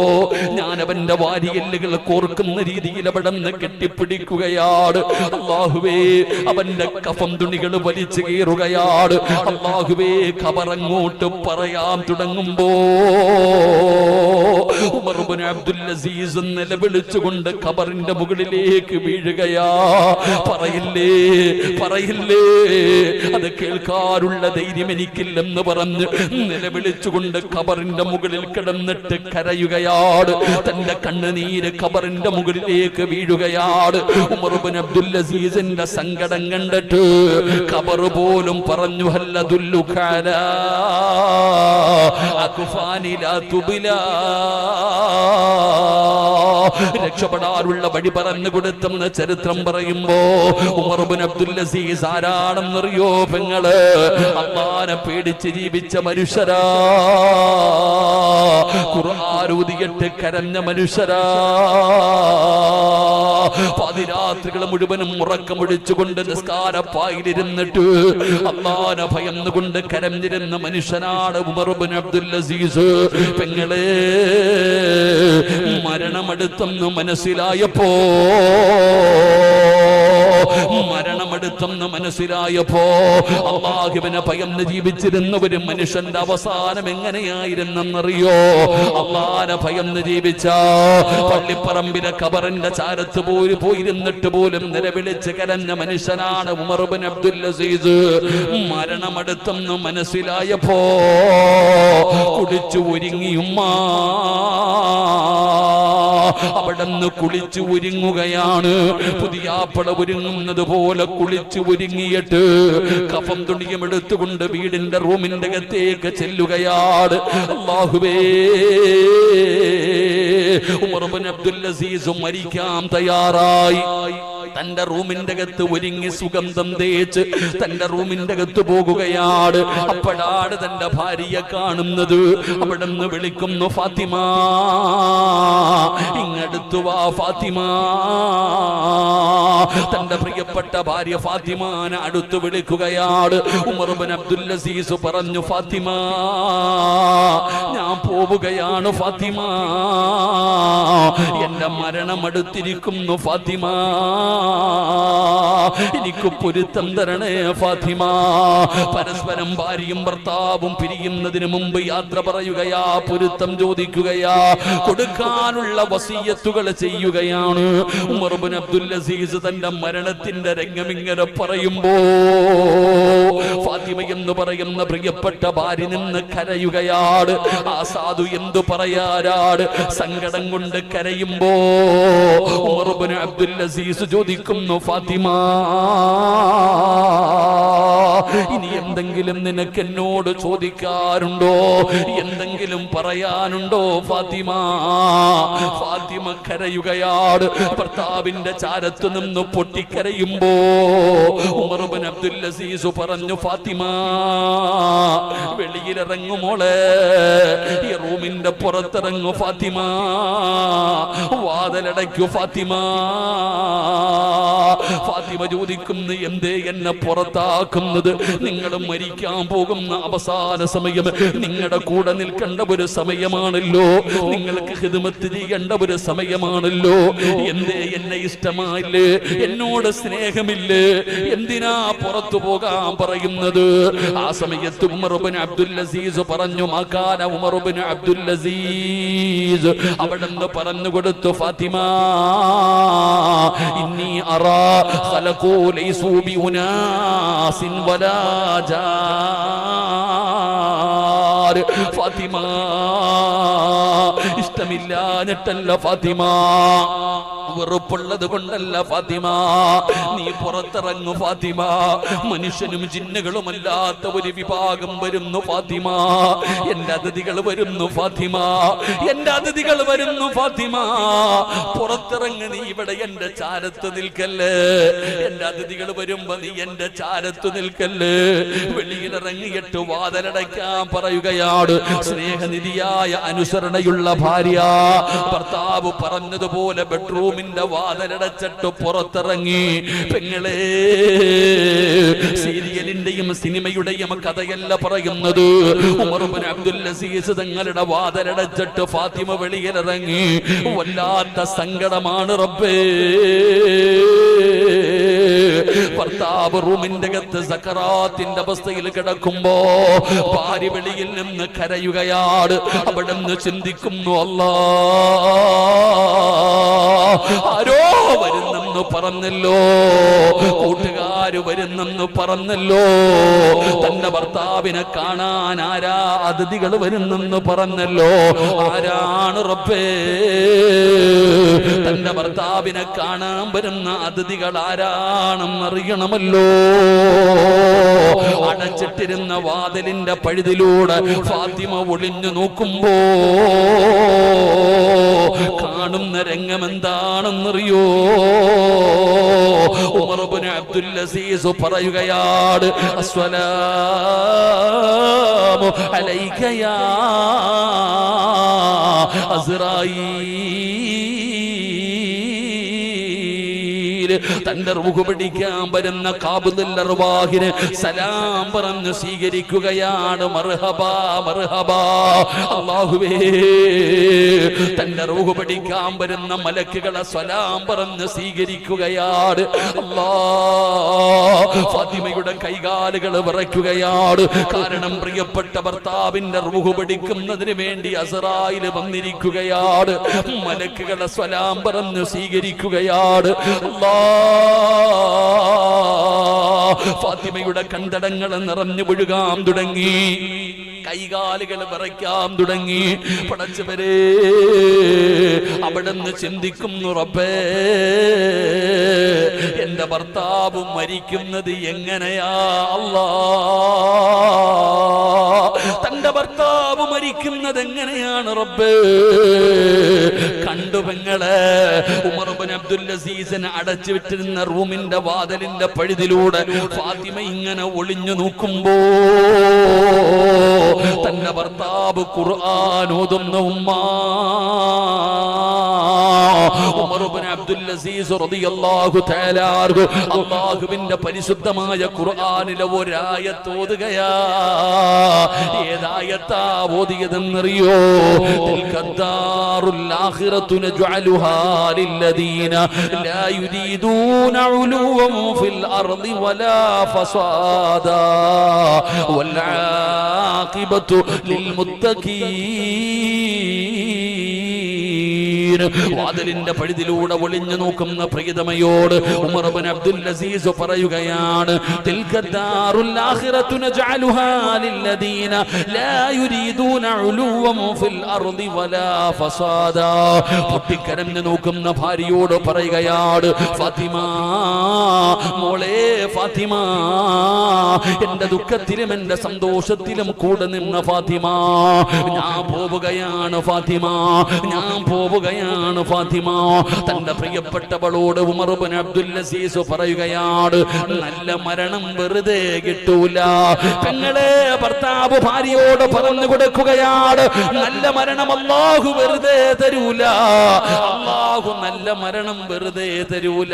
ഞാൻ അവന്റെ വാരിയെല്ലുകൾ കോർക്കുന്ന രീതിയിൽ അവിടെ നിന്ന് കെട്ടിപ്പിടിക്കുകയാണ്. അല്ലാഹുവേ, അവന്റെ കഫം തുണികൾ വലിച്ചു കീറുകയാണ്. അല്ലാഹുവേ, ഖബറങ്ങോട്ട് പറയാൻ തുടങ്ങുമ്പോ ഉമർ ഇബ്നു അബ്ദുൽ അസീസ് നിലവിളിച്ചുകൊണ്ട് ഖബറിന്റെ മുകളിലേക്ക് വീഴുകയാ. പറയില്ലേ, പറയില്ലേ, അത് കേൾക്കാനുള്ള ധൈര്യം എനിക്കില്ലെന്ന് പറഞ്ഞ് നിലവിളിച്ചുകൊണ്ട് ഖബറിന്റെ മുകളിൽ കിടന്നിട്ട് കരയുകയാണ്. തന്റെ കണ്ണുനീര് ഖബറിന്റെ മുകളിലേക്ക് വീഴുകയാണ്. ഉമർ ഇബ്നു അബ്ദുൽ അസീസിന്റെ സങ്കടം കണ്ടിട്ട് ഖബർ പോലും പറഞ്ഞു, ഹല്ലദുല്ലുക അലാ അക്ഫാനി ലാ തുബ്ലാ. രക്ഷപ്പെടാനുള്ള വഴി പറഞ്ഞു കൊടുത്തെന്ന് ചരിത്രം പറയുമ്പോ ഉമർ ഇബ്നു അബ്ദുൽ അസീസ് ആരാണെന്നറിയോ പെങ്ങള്? അല്ലാഹനെ പേടിച്ച് ജീവിച്ച മനുഷ്യരാ, ഖുർആൻ ഓതിയിട്ട് കരഞ്ഞ മനുഷ്യരാ. പാതിരാത്രികൾ മുഴുവനും ഉറക്കമൊഴിച്ചുകൊണ്ട് നിസ്കാരപ്പായിലിരുന്നിട്ട് അല്ലാഹുവിനെ ഭയന്നുകൊണ്ട് കരഞ്ഞിരുന്ന മനുഷ്യനാണ് ഉമർ ഇബ്നു അബ്ദുൽ അസീസ്. പെങ്ങളെ, മരണമെടുത്തെന്ന് മനസ്സിലായപ്പോ അല്ലാഹുവിനെ ഭയന്ന് ജീവിച്ചിരുന്ന ഒരു മനുഷ്യന്റെ അവസാനം എങ്ങനെയായിരുന്നെന്നറിയോ? അല്ലാഹുവിനെ ഭയന്ന് ജീവിച്ച പള്ളിപ്പറമ്പിലെ ഖബറിന്റെ ചാരത്ത് പോയിരുന്നിട്ട് പോലും നിലവിളിച്ച് കരഞ്ഞ മനുഷ്യനാണ് ഉമർ ഇബ്നു അബ്ദുൽ അസീസ്. മരണമെടുത്തെന്ന് മനസ്സിലായപ്പോ കുളിച്ചു ഒരുങ്ങിയുമ്മ അവിടെന്ന് കുളിച്ചു ഒരുങ്ങുകയാണ്. പുതിയാപ്പള ഒരുങ്ങുന്നത് പോലെ കുളിച്ചു ഒരുങ്ങിയിട്ട് കഫം തുണിയും എടുത്തുകൊണ്ട് വീടിന്റെ റൂമിന്റെ അകത്തേക്ക് ചെല്ലുകയാണ്. അല്ലാഹുവേ, ഉമർ ഇബ്നു അബ്ദുൽ അസീസ് മരിക്കാൻ തയ്യാറായി. തന്റെ റൂമിന്റെ അകത്ത് ഒരുങ്ങി സുഗന്ധം തേച്ച് തന്റെ റൂമിന്റെ അകത്ത് പോകുകയാണ്. അപ്പോഴാണ് തന്റെ ഭാര്യയെ കാണുന്നത്. അവിടെ നിന്ന് വിളിക്കുന്നു, ഫാത്തിമ, ഇങ്ങടുത്തു വാ ഫാത്തിമ. തന്റെ പ്രിയപ്പെട്ട ഭാര്യ ഫാത്തിമാനെ അടുത്ത് വിളിക്കുകയാണ്. ഉമർ ഇബ്നു അബ്ദുൽ അസീസ് പറഞ്ഞു, ഫാത്തിമ, ഞാൻ പോവുകയാണ് ഫാത്തിമ, എന്റെ മരണം അടുത്തിരിക്കുന്നു ഫാത്തിമ, എനിക്ക് പൊരുത്തം തരണേ ഫാത്തിമ. പരസ്പരം ഭാര്യയും ഭർത്താവും പിരിയുന്നതിന് മുമ്പ് യാത്ര പറയുകയാ, പൊരുത്തം ചോദിക്കുകയാ, കൊടുക്കാനുള്ള വസിയത്തുകൾ ചെയ്യുകയാണ്. ഉമർ ഇബ്നു അബ്ദുൽ അസീസ് തന്റെ മരണത്തിന്റെ രംഗമിങ്ങനെ പറയുമ്പോ ഫാത്തിമ എന്ന് പറയുന്ന പ്രിയപ്പെട്ട ഭാര്യ നിന്ന് കരയുകയാണ്. ആ സാധു എന്തു പറയാനാണ്? സങ്കടം കൊണ്ട് കരയുമ്പോ ഉമർ ഇബ്നു അബ്ദുൽ അസീസ് ചോദിക്കുന്നു, ഫാത്തിമ, ഇനി എന്തെങ്കിലും നിനക്ക് എന്നോട് ചോദിക്കാറുണ്ടോ? എന്തെങ്കിലും പറയാനുണ്ടോ ഫാത്തിമ? ഫാത്തിമ കരയുകയാണ്. ഭർത്താവിന്റെ ചാരത്ത് നിന്ന് പൊട്ടിക്കരയുമ്പോ ഉമർ ഇബ്നു അബ്ദുൽ അസീസ് പറഞ്ഞു, ഫാത്തിമ, വെളിയിലിറങ്ങുമോളെ, ഈ റൂമിന്റെ പുറത്തിറങ്ങു ഫാത്തിമ, വാതിലടയ്ക്കു ഫാത്തിമ. ഫാത്തിമ ചോദിക്കുന്നു, എന്തേ എന്നെ പുറത്താക്കുന്നത്? നിങ്ങൾ മരിക്കാൻ പോകുന്ന അവസാന സമയം, നിങ്ങളുടെ കൂടെ നിൽക്കേണ്ട ഒരു സമയമാണല്ലോ, നിങ്ങൾക്ക് ഖിദ്മത്ത് ചെയ്യേണ്ട ഒരു സമയമാണല്ലോ, എന്തേ എന്നെ ഇഷ്ടമായില്ലേ? എന്നോട് സ്നേഹമില്ലേ? എന്തിനാ പുറത്തു പോകാൻ പറയുന്നത്? ആ സമയത്ത് ഉമർ ഇബ്നു അബ്ദുൽ അസീസ് പറഞ്ഞു, മകാന ഉമർ ഇബ്നു അബ്ദുൽ അസീസ് അവിടെ നിന്ന് പറഞ്ഞു കൊടുത്തു, ഫാത്തിമ, ഇന്നി അറാ ഖലഖൂ ലൈസൂ ബിഉനാസിൻ വലാ ജാർ. ഫാത്തിമ, ഇഷ്ടമില്ലാഞ്ഞിട്ടല്ല ഫാത്തിമ, വെറുപ്പുള്ളത് കൊണ്ടല്ല ഫാത്തിമ, നീ പുറത്തിറങ്ങു ഫാത്തിമ. മനുഷ്യനും ജിന്നുകളുമല്ലാത്ത ഒരു വിഭാഗം വരുന്നു ഫാത്തിമ. എന്റെ അതിഥികൾ വരുന്നു ഫാത്തിമ, എന്റെ അതിഥികൾ വരുന്നു ഫാത്തിമ. പുറത്തിറങ്ങി, നീ ഇവിടെ എന്റെ ചാരത്ത് നിൽക്കല്ലേ. എന്റെ അതിഥികൾ വരുമ്പോ നീ എന്റെ ചാരത്ത് നിൽക്കല്ലേ. വെളിയിലിറങ്ങിയിട്ട് വാതിലടയ്ക്കാൻ പറയുകയാണ്. സ്നേഹനിധിയായ അനുസരണയുള്ള ഭാര്യ ഭർത്താവ് പറഞ്ഞതുപോലെ ബെഡ്റൂമിന്റെ വാതിലടച്ചിട്ട് പുറത്തിറങ്ങി. പെങ്ങളെ, സീരിയലിന്റെയും സിനിമയുടെയും കഥയല്ല പറയുന്നത്. ഉമർ ഇബ്നു അബ്ദുൽ അസീസ് തങ്ങളുടെ വാതിലടച്ചിട്ട് ഫാത്തിമ വെളിയിലിറങ്ങി. വല്ലാത്ത സങ്കടമാണ് റബ്ബേ. ഭർത്താവ് റൂമിന്റെ അകത്ത് സക്കറാത്തിന്റെ അവസ്ഥയിൽ കിടക്കുമ്പോ ഭാര്യ വെളിയിൽ നിന്ന് കരയുകയാണ്. അവിടെ നിന്ന് ചിന്തിക്കുന്നു, അല്ലാ, ആരോ വരുന്നെന്ന് പറഞ്ഞല്ലോ, കൂട്ടുകാര് വരുന്നെന്ന് പറഞ്ഞല്ലോ, തന്റെ ഭർത്താവിനെ കാണാൻ ആരാ അതിഥികൾ വരുന്നെന്ന് പറഞ്ഞല്ലോ. ആരാണ് റബ്ബേ? തന്റെ ഭർത്താവിനെ കാണാൻ വരുന്ന അതിഥികൾ ആരാണെന്നറിയണമല്ലോ. അടച്ചിട്ടിരുന്ന വാതിലിന്റെ പഴുതിലൂടെ ഫാത്തിമ ഒളിഞ്ഞു നോക്കുമ്പോ കാണുന്ന രംഗം എന്താണെന്നറിയോ? ഉമർ ഇബ്നു അബ്ദുൽ അസീസ് പറയുകയാണ്, അസ്സലാമു അലൈക യാ അസ്റായീൽ. ഭൂമിയിൽ തന്റെ റൂഹ് പിടിക്കാൻ വരുന്ന ഖാബിദുൽ അർവാഹിനെ സലാം പറഞ്ഞു സ്വീകരിക്കുകയാണ്. മർഹബാ മർഹബാ. അല്ലാഹുവേ, തന്റെ റൂഹ് പിടിക്കാൻ വരുന്ന മലക്കുകളെ സലാം പറഞ്ഞു സ്വീകരിക്കുകയാണ്. അല്ലാഹ്, ഫാത്തിമയുടെ കൈകാലുകൾ വിറയ്ക്കുകയാണ്. കാരണം പ്രിയപ്പെട്ട ഭർത്താവിന്റെ റൂഹ് പിടിക്കുന്നതിന് വേണ്ടി അസ്റായിൽ വന്നിരിക്കുകയാണ്. മലക്കുകളെ സലാം പറഞ്ഞു സ്വീകരിക്കുകയാണ്. ഫാത്തിമയുടെ കണ്ടടങ്ങൾ നിറഞ്ഞു ഒഴുകാൻ തുടങ്ങി, കൈകാലുകൾ വിറയ്ക്കാൻ തുടങ്ങി. പടച്ചവരെ, അവിടുന്ന് ചിന്തിക്കുന്നു, റബ്ബേ, എന്റെ ഭർത്താവ് മരിക്കുന്നത് എങ്ങനെയാ അല്ലാഹ്, തന്റെ ഭർത്താവ് മരിക്കുന്നത് എങ്ങനെയാണ് റബ്ബേ? കണ്ടു പെങ്ങളെ, ഉമർ ഇബ്നു അബ്ദുൽ അസീസിനെ അടച്ചു വിട്ടിരുന്ന റൂമിന്റെ വാതിലിന്റെ പഴുതിലൂടെ ഫാത്തിമ ഇങ്ങനെ ഒളിഞ്ഞു നോക്കുമ്പോ തന്റെ ഭർത്താവ് ഖുർആൻ ഓതുന്ന ഉമ്മ. ഉമർ ഇബ്നു അബ്ദുൽ അസീസ് റളിയല്ലാഹു തആല അൻഹു അല്ലാഹുവിന്റെ പരിശുദ്ധമായ ഖുർആനിലെ ഒരായത്ത് ഓതുകയാ. ഏതായത്താ ഓതിയതെന്നറിയോ? തിൽകദ്ദാറുൽ ആഖിറതു നജ്അലുഹാ ലില്ലദീന ലാ യുരീദൂന ഉലുവൻ ഫിൽ അർളി വലാ ഫസാദാ വൽ ആഖിബത്തു ലിൽ മുത്തഖീൻ. വാതിലിന്റെ പഴുതിലൂടെ ഒളിഞ്ഞു നോക്കുന്ന പ്രിയതമയോട് ഉമർ ഇബ്നു അബ്ദുൽ അസീസ് പറയുകയാണ്, തിൽകദ്ദാറുൽ ആഖിറതു നജ്അലുഹാ ലില്ലദീന ലാ യുരീദൂന ഉലുവൻ ഫിൽ അർളി വലാ ഫസാദാ. പൊട്ടിക്കരഞ്ഞു നോക്കുന്ന ഭാര്യയോട് പറയുകയാണ്, ഫാത്തിമ, മോളെ ഫാത്തിമ, എന്റെ ദുഃഖത്തിലും എന്റെ സന്തോഷത്തിലും കൂടെ നിന്ന ഫാത്തിമ, ഞാൻ പോവുകയാണ് ഫാത്തിമ, ഞാൻ പോവുകയാണ് ഫാത്തിമ. തന്റെ പ്രിയപ്പെട്ടവളോട് ഉമർ ഇബ്നു അബ്ദുൽ അസീസ് പറയുകയാണ്, നല്ല മരണം വെറുതെ കിട്ടൂല. പെങ്ങളെ, ഭർത്താവ് ഭാര്യയോട് പറഞ്ഞു കൊടുക്കുകയാണ്, നല്ല മരണം അല്ലാഹു വെറുതെ തരൂല. അല്ലാഹു നല്ല മരണം വെറുതെ തരൂല.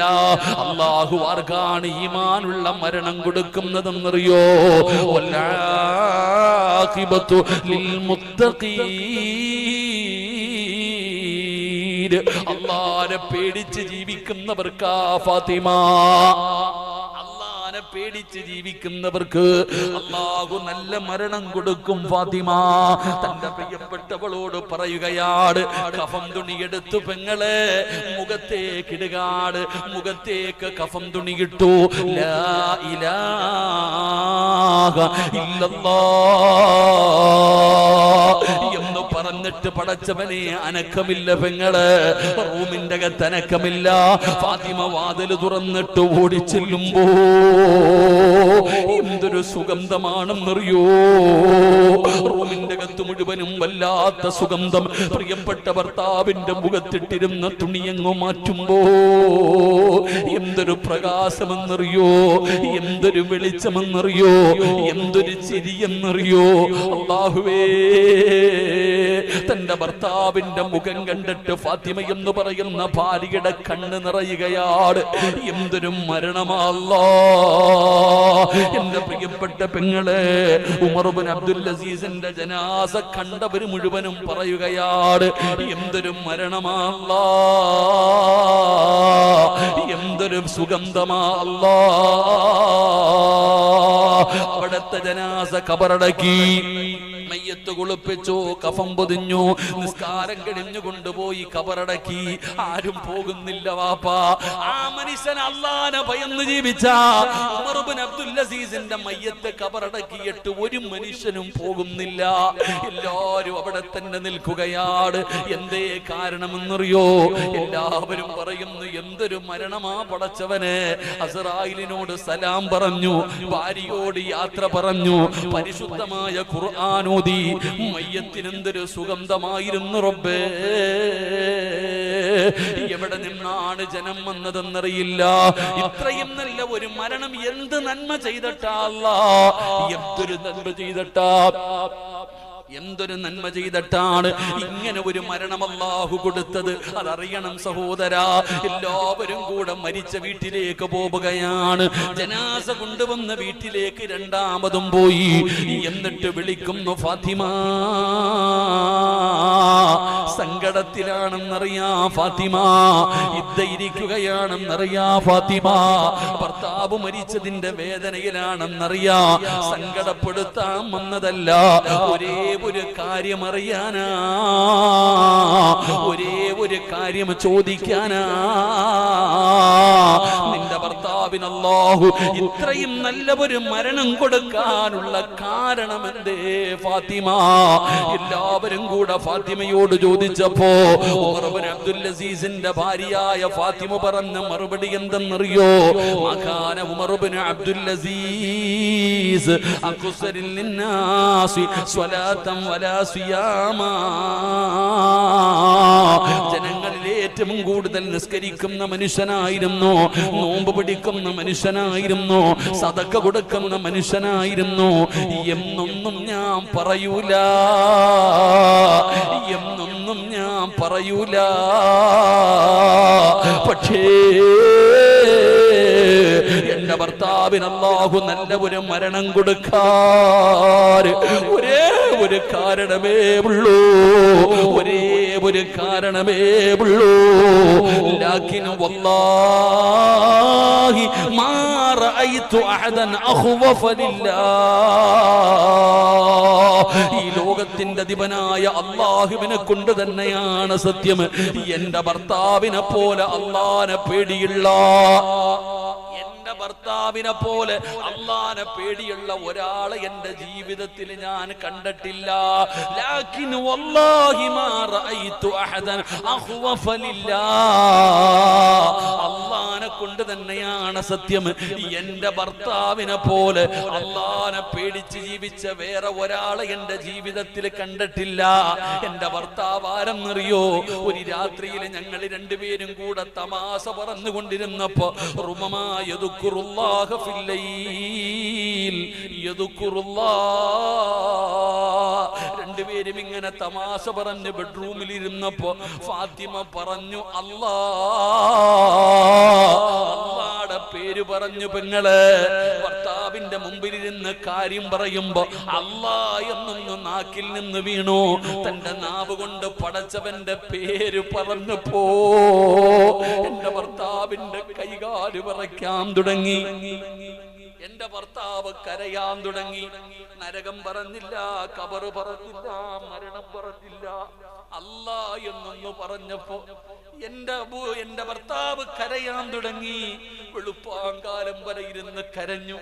അല്ലാഹു ആർക്കാണ് ഈമാനുള്ള മരണം കൊടുക്കുന്നതെന്നറിയോ? വൽആഖിബത്തു ലിൽ മുത്തഖീൻ. അല്ലാഹുവിനെ പേടിച്ച് ജീവിക്കുന്നവർക്കാ ഫാത്തിമ, അല്ലാഹുവിനെ പേടിച്ച് ജീവിക്കുന്നവർക്ക് അല്ലാഹു നല്ല മരണം കൊടുക്കും ഫാത്തിമ. തന്റെ പ്രിയപ്പെട്ടവളോട് പറയുകയാണ്, കഫം തുണിയെടുത്തു പെങ്ങളെ മുഖത്തേക്ക് ഇടുകാട്. മുഖത്തേക്ക് കഫം തുണിയിട്ടു. ലാ ഇലാഹ ഇല്ലല്ലാഹ് എന്ന് പറഞ്ഞിട്ട് പടച്ചവനെ അനക്കമില്ല പെങ്ങളെ, റൂമിന്റെ അകത്ത് അനക്കമില്ല. ഫാത്തിമ വാതിൽ തുറന്നിട്ട് ഓടിച്ചെല്ലുമ്പോ എന്തൊരു സുഗന്ധമാണെന്നറിയോ? റൂമിന്റെ അകത്ത് മുഴുവനും വല്ലാത്ത സുഗന്ധം. പ്രിയപ്പെട്ട ഭർത്താവിന്റെ മുഖത്തിട്ടിരുന്ന തുണിയങ്ങു മാറ്റുമ്പോ എന്തൊരു പ്രകാശമെന്നറിയോ? എന്തൊരു വെളിച്ചമെന്നറിയോ? എന്തൊരു ചിരിയെന്നറിയോ? അല്ലാഹുവേ, തന്റെ ഭർത്താവിന്റെ മുഖം കണ്ടിട്ട് ഫാത്തിമ എന്ന് പറയുന്ന ഭാര്യയുടെ കണ്ണ് നിറയുകയാണ്. എന്തൊരു മരണമല്ലാ! എന്റെ പ്രിയപ്പെട്ട പെങ്ങളെ, ഉമർ ഇബ്നു അബ്ദുൽ അസീസിന്റെ ജനാസ കണ്ടവർ മുഴുവനും പറയുകയാണ്, എന്തൊരു മരണമല്ലാ, എന്തൊരു സുഗന്ധമല്ലാ. അവിടുത്തെ ജനാസ ഖബറടക്കി, മയ്യത്ത് കുളിപ്പിച്ചു, കഫം പൊതിഞ്ഞു, നിസ്കാരം കഴിഞ്ഞു കൊണ്ടുപോയി ഖബറടക്കി. ആരും പോകുന്നില്ല വാപ്പാ. ആ മനുഷ്യൻ അല്ലാഹുവിനെ ഭയന്ന് ജീവിച്ച ഉമർ ഇബ്നു അബ്ദുൽ അസീസിന്റെ മയ്യത്ത് ഖബറടക്കിയിട്ട് ഒരു മനുഷ്യനും പോകുന്നില്ല. എല്ലാവരും അവിടെ തന്നെ നിൽക്കുകയാണ്. എന്തേ കാരണമെന്നറിയോ? എല്ലാവരും പറയുന്നു, എന്തൊരു മരണമാ പടച്ചവനെ. അസ്റായിലിനോട് സലാം പറഞ്ഞു, ഭാര്യയോട് യാത്ര പറഞ്ഞു, പരിശുദ്ധമായ ഖുർആൻ ഓതി. മയ്യത്തിനെന്തൊരു സുഗന്ധമായിരുന്നു റബ്ബേ. എവിടെ നിന്നാണ് ജനം വന്നതെന്നറിയില്ല. ഇത്രയും നല്ല ഒരു മരണം എന്ത് നന്മ ചെയ്തിട്ടാ, എന്തൊരു നന്മ ചെയ്തിട്ടാ. എന്തൊരു നന്മ ചെയ്തിട്ടാണ് ഇങ്ങനെ ഒരു മരണം അല്ലാഹു കൊടുത്തത്. അതറിയണം സഹോദരാ. എല്ലാവരും കൂടെ മരിച്ച വീട്ടിലേക്ക് പോവുകയാണ്. ജനാസ കൊണ്ടുവന്ന വീട്ടിലേക്ക് രണ്ടാമതും പോയി. എന്നിട്ട് വിളിക്കുന്നു ഫാത്തിമ. സങ്കടത്തിലാണെന്നറിയാ ഫാത്തിമ, ഇരിക്കുകയാണെന്നറിയാ ഫാത്തിമ, ഭർത്താവ് മരിച്ചതിന്റെ വേദനയിലാണെന്നറിയാ. സങ്കടപ്പെടുത്താൻ വന്നതല്ല, ഒരേ ഒരു കാര്യം അറിയാനാ, ഒരേ ഒരു കാര്യം ചോദിക്കാനാ. നിന്റെ ഭർത്താവിന് അല്ലാഹു ഇത്രയും നല്ല ഒരു മരണം കൊടുക്കാനുള്ള കാരണം എന്തേ ഫാത്തിമ? എല്ലാവരും കൂടെ ഫാത്തിമയോട് ചോദിച്ചപ്പോ ഉമർ ഇബ്നു അബ്ദുൽ അസീസിന്റെ ഭാര്യയായ ഫാത്തിമ പറഞ്ഞ മറുപടി എന്തെന്നറിയോ? മകാന ഉമർ ഇബ്നു അബ്ദുൽ അസീസ് അഖ്സരിൽ ലിന്നാസി സ്വലാത്തൻ വലാ സിയാമാ. ജനങ്ങളിൽ ഏറ്റവും കൂടുതൽ നിസ്കരിക്കുന്ന മനുഷ്യനായിരുന്നു, നോമ്പ് പിടിക്കുന്ന മനുഷ്യനായിരുന്നു, സദക്ക കൊടുക്കുന്ന മനുഷ്യനായിരുന്നു. എന്നൊന്നും ഞാൻ പറയൂല, എന്നൊന്നും ഞാൻ പറയൂല. പക്ഷേ എന്റെ ഭർത്താവിന് അല്ലാഹു നല്ല ഒരു മരണം കൊടുക്കാൻ ഒരേ ഒരു കാരണമേ ഉള്ളൂ, ഒരേ ഒരു കാരണമേ ഉള്ളൂ. ലാകിൻ വല്ലാഹി മാ റഅയ്തു അഹദൻ അഖ്വഫ ലില്ലാഹ്. ഈ ലോകത്തിന്റെ അധിപനായ അല്ലാഹുവിനെ കൊണ്ട് തന്നെയാണ് സത്യം, എന്റെ ഭർത്താവിനെ പോലെ അല്ലാഹുവിനെ പേടിയുള്ള, എന്റെ ഭർത്താവിനെ പോലെ അല്ലാഹുവിനെ പേടിയുള്ള ഒരാളെ എന്റെ ജീവിതത്തിൽ ഞാൻ കണ്ടിട്ടില്ല. ലാകിൻ വല്ലാഹി മാ റഅയ്തു അഹദൻ അഖ്വഫ ലില്ലാഹ്. അല്ലാഹുവിനെ കൊണ്ട് തന്നെയാണ് സത്യം, എന്റെ ഭർത്താവിനെ പോലെ അല്ലാഹുവിനെ പേടിച്ച് ജീവിച്ച വേറെ ഒരാളെ എന്റെ ജീവിതത്തിൽ കണ്ടിട്ടില്ല. എന്റെ ഭർത്താവ് ആരെന്നറിയോ? ഒരു രാത്രിയിൽ ഞങ്ങൾ രണ്ടുപേരും കൂടെ തമാശ പറഞ്ഞുകൊണ്ടിരുന്നപ്പോ രണ്ടുപേരും ഇങ്ങനെ തമാശ പറഞ്ഞ് ബെഡ്റൂമിൽ ഇരുന്നപ്പോ ഫാത്തിമ പറഞ്ഞു അല്ലാഹുടെ പേര് പറഞ്ഞു. പെങ്ങള് ഭർത്താവിന്റെ മുമ്പിലിരുന്ന് കാര്യം പറയുമ്പോ അല്ലാഹ് എന്നൊന്ന് നാക്കിൽ നിന്ന് വീണു. തന്റെ നാവ് കൊണ്ട് പടച്ചവന്റെ പേര് പറഞ്ഞപ്പോ എന്റെ ഭർത്താവിന്റെ കൈകാല് വിറയ്ക്കാൻ തുടങ്ങി, എന്റെ ഭർത്താവ് കരയാൻ തുടങ്ങി. നരകം പറഞ്ഞില്ല, ഖബർ പറഞ്ഞില്ല, മരണം പറഞ്ഞില്ല, അല്ലാഹ് എന്നൊന്ന് പറഞ്ഞപ്പോ എന്റെ ഭർത്താവ് കരയാൻ തുടങ്ങി. വെളുപ്പാങ്കാലം വരെ ഇരുന്ന് കരഞ്ഞു,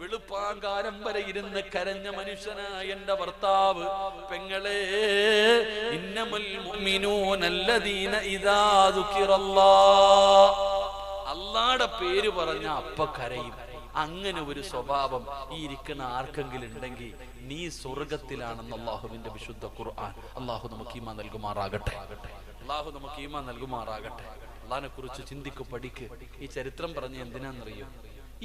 വെളുപ്പാങ്കാലം വരെ ഇരുന്ന് കരഞ്ഞ മനുഷ്യനായ എന്റെ ഭർത്താവ്. പെങ്ങളെ, ഇന്നമൽ മുഅ്മിനൂന അല്ലദീന ഇദാ ദുകിറല്ലാഹ്, അല്ലാഹുടെ പേര് പറഞ്ഞ അപ്പ കരയും. അങ്ങനെ ഒരു സ്വഭാവം ഈ ഇരിക്കുന്ന ആർക്കെങ്കിലും ഉണ്ടെങ്കിൽ നീ സ്വർഗത്തിലാണെന്ന് അല്ലാഹുവിന്റെ വിശുദ്ധ ഖുർആൻ. അല്ലാഹു നമുക്ക് ഈമാൻ നൽകുമാറാകട്ടെ, അല്ലാഹു നമുക്ക് ഈമാൻ നൽകുമാറാകട്ടെ. അല്ലാഹുവിനെ കുറിച്ച് ചിന്തിക്കു, പഠിക്ക്. ഈ ചരിത്രം പറഞ്ഞ എന്തിനാന്നറിയോ?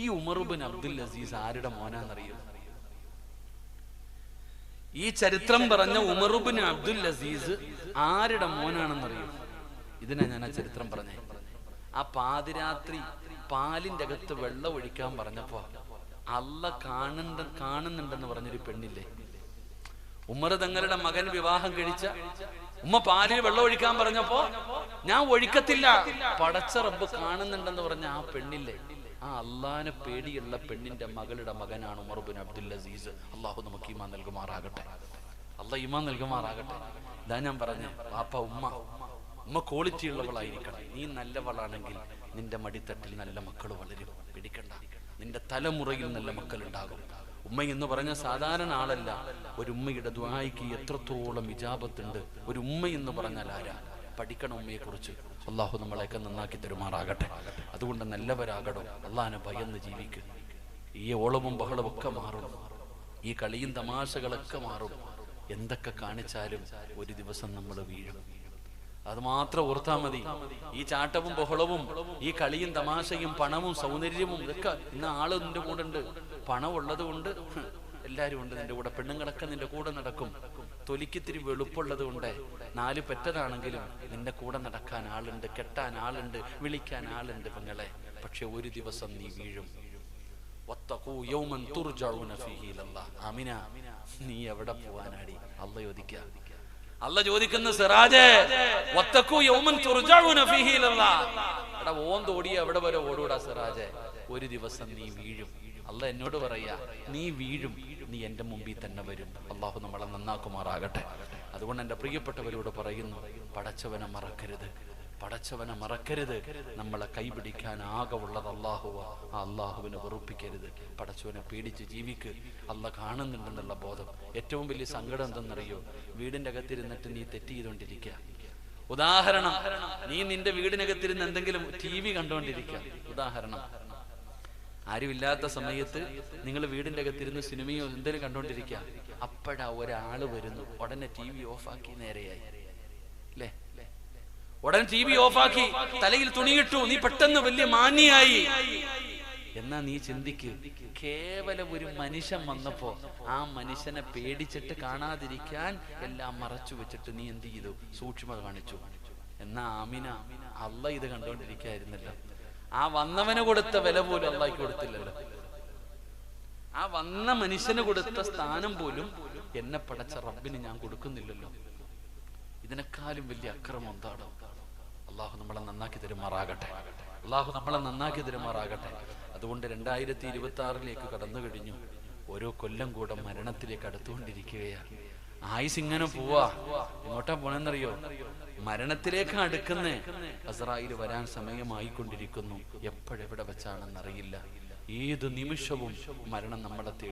ഈ ഉമർ ഇബ്നു അബ്ദുൽ അസീസ് ആരുടെ മോനാന്നറിയോ? ഈ ചരിത്രം പറഞ്ഞ ഉമർ ഇബ്നു അബ്ദുൽ അസീസ് ആരുടെ മോനാണെന്നറിയോ? ഇതിനാ ഞാൻ ആ ചരിത്രം പറഞ്ഞേ. ആ പാതിരാത്രി പാലിന്റെ അകത്ത് വെള്ളം ഒഴിക്കാൻ പറഞ്ഞപ്പോ അല്ലാഹ് കാണുന്നുണ്ടെന്ന് പറഞ്ഞൊരു പെണ്ണില്ലേ, ഉമർ തങ്ങളുടെ മകൻ വിവാഹം കഴിച്ച ഉമ്മ പാലിൽ വെള്ളം ഒഴിക്കാൻ പറഞ്ഞപ്പോ ഞാൻ ഒഴിക്കത്തില്ല, പടച്ച റബ്ബ് കാണുന്നുണ്ടെന്ന് പറഞ്ഞ ആ പെണ്ണില്ലേ, ആ അള്ളാഹിനെ പേടിയുള്ള പെണ്ണിന്റെ മകളുടെ മകനാണ് ഉമർ ഇബ്നു അബ്ദുൽ അസീസ്. അള്ളാഹു നമുക്ക് ഈമാൻ നൽകുമാറാകട്ടെ, അള്ളാഹ് ഈമാൻ നൽകുമാറാകട്ടെ. ഇതാ ഞാൻ പറഞ്ഞ വാപ്പ ഉമ്മ ക്വാളിറ്റി ഉള്ളവളായിരിക്കണം. നീ നല്ലവളാണെങ്കിൽ നിന്റെ മടിത്തട്ടിൽ നല്ല മക്കൾ വളരും, പിടിക്കണ്ട. നിന്റെ തലമുറയിൽ നല്ല മക്കൾ ഉണ്ടാകും. ഉമ്മ എന്ന് പറഞ്ഞ സാധാരണ ആളല്ല. ഒരു ഉമ്മയുടെ ദുആയ്ക്ക് എത്രത്തോളം ഇജാബത്തുണ്ട്. ഒരു ഉമ്മ എന്ന് പറഞ്ഞാൽ ആരാ? പഠിക്കണം ഉമ്മയെ കുറിച്ച്. അള്ളാഹു നമ്മളെയൊക്കെ നന്നാക്കി തരുമാറാകട്ടെ. അതുകൊണ്ട് നല്ലവരാകണം, അള്ളാഹിനെ ഭയന്ന് ജീവിക്കുക. ഈ ഓളവും ബഹളവും ഒക്കെ മാറും, ഈ കളിയും തമാശകളൊക്കെ മാറും. എന്തൊക്കെ കാണിച്ചാലും ഒരു ദിവസം നമ്മൾ വീഴും. അത് മാത്രം ഓർത്താ മതി. ഈ ചാട്ടവും ബഹളവും ഈ കളിയും തമാശയും പണവും സൗന്ദര്യവും ഇതൊക്കെ ഇന്ന് ആള് നിന്റെ കൂടെ ഉണ്ട്. പണം ഉള്ളത് കൊണ്ട് എല്ലാരും ഉണ്ട് നിന്റെ കൂടെ, പെണ്ണുങ്ങളൊക്കെ നിന്റെ കൂടെ നടക്കും. തൊലിക്കിത്തിരി വെളുപ്പുള്ളത് കൊണ്ട് 4 പെറ്റതാണെങ്കിലും നിന്റെ കൂടെ നടക്കാൻ ആളുണ്ട്, കെട്ടാൻ ആളുണ്ട്, വിളിക്കാൻ ആളുണ്ട് പെങ്ങളെ. പക്ഷെ ഒരു ദിവസം നീ വീഴും. ആമിന, നീ എവിടെ പോവാനാടി? അല്ല ചോദിക്കുന്ന സിറാജേ, ഓന്തോടിയ എവിടെ വരെ ഓടൂടാ സിറാജേ? ഒരു ദിവസം നീ വീഴും. അല്ല എന്നോട് പറയാ, നീ വീഴും, നീ എന്റെ മുമ്പിൽ തന്നെ വരും. അള്ളാഹു നമ്മളെ നന്നാക്കുമാറാകട്ടെ. അതുകൊണ്ട് എന്റെ പ്രിയപ്പെട്ടവരോട് പറയുന്നു, പടച്ചവനെ മറക്കരുത്, പടച്ചവനെ മറക്കരുത്. നമ്മളെ കൈപിടിക്കാൻ ആകെ ഉള്ളത് അള്ളാഹുവാ. ആ അള്ളാഹുവിനെ വെറുപ്പിക്കരുത്. പടച്ചവനെ പേടിച്ച് ജീവിക്ക്. അള്ള കാണുന്നുണ്ടെന്നുള്ള ബോധം. ഏറ്റവും വലിയ സങ്കടം എന്തെന്നറിയോ? വീടിന്റെ അകത്തിരുന്നിട്ട് നീ തെറ്റ് ചെയ്തുകൊണ്ടിരിക്കുക. ഉദാഹരണം, നീ നിന്റെ വീടിനകത്തിരുന്ന് എന്തെങ്കിലും TV കണ്ടുകൊണ്ടിരിക്കുക. ഉദാഹരണം, ആരുമില്ലാത്ത സമയത്ത് നിങ്ങൾ വീടിന്റെ അകത്തിരുന്ന് സിനിമയോ എന്തെങ്കിലും കണ്ടുകൊണ്ടിരിക്കുക. അപ്പോഴാ ഒരാള് വരുന്നു, ഉടനെ TV ഓഫാക്കി നേരെയായി അല്ലേ? ഉടൻ TV ഓഫാക്കി, തലയിൽ തുണിയിട്ടു, നീ പെട്ടെന്ന് വലിയ മാന്യായി. എന്നാ നീ ചിന്തിക്ക്, കേവലം ഒരു മനുഷ്യൻ വന്നപ്പോ ആ മനുഷ്യനെ പേടിച്ചിട്ട് കാണാതിരിക്കാൻ എല്ലാം മറച്ചു വെച്ചിട്ട് നീ എന്ത് ചെയ്തു? സൂക്ഷ്മത കാണിച്ചു. എന്നാ ആമിന, അള്ള ഇത് കണ്ടോണ്ടിരിക്കായിരുന്നല്ലോ. ആ വന്നവന് കൊടുത്ത വില പോലും അള്ളാഹ്ക്ക് കൊടുത്തില്ലല്ലോ. ആ വന്ന മനുഷ്യന് കൊടുത്ത സ്ഥാനം പോലും എന്നെ പടച്ച റബ്ബിന് ഞാൻ കൊടുക്കുന്നില്ലല്ലോ. ഇതിനേക്കാളും വലിയ അക്രമം എന്താണ്? അള്ളാഹു നമ്മളെ നന്നാക്കി തരുമാറാകട്ടെ. അള്ളാഹു നമ്മളെ നന്നാക്കി തരുമാറാകട്ടെ. അതുകൊണ്ട് 2026 കടന്നു കഴിഞ്ഞു. ഓരോ കൊല്ലം കൂടെ മരണത്തിലേക്ക് അടുത്തുകൊണ്ടിരിക്കുകയാണ്. ആയുസ് ഇങ്ങനെ പോവാ. എങ്ങോട്ടാ പോണെന്നറിയോ? മരണത്തിലേക്ക് അടുക്കുന്നേ. അസ്രായിൽ വരാൻ സമയമായിക്കൊണ്ടിരിക്കുന്നു. എപ്പോഴെവിടെ വെച്ചാണെന്നറിയില്ല. ഏത് നിമിഷവും മരണം നമ്മളെ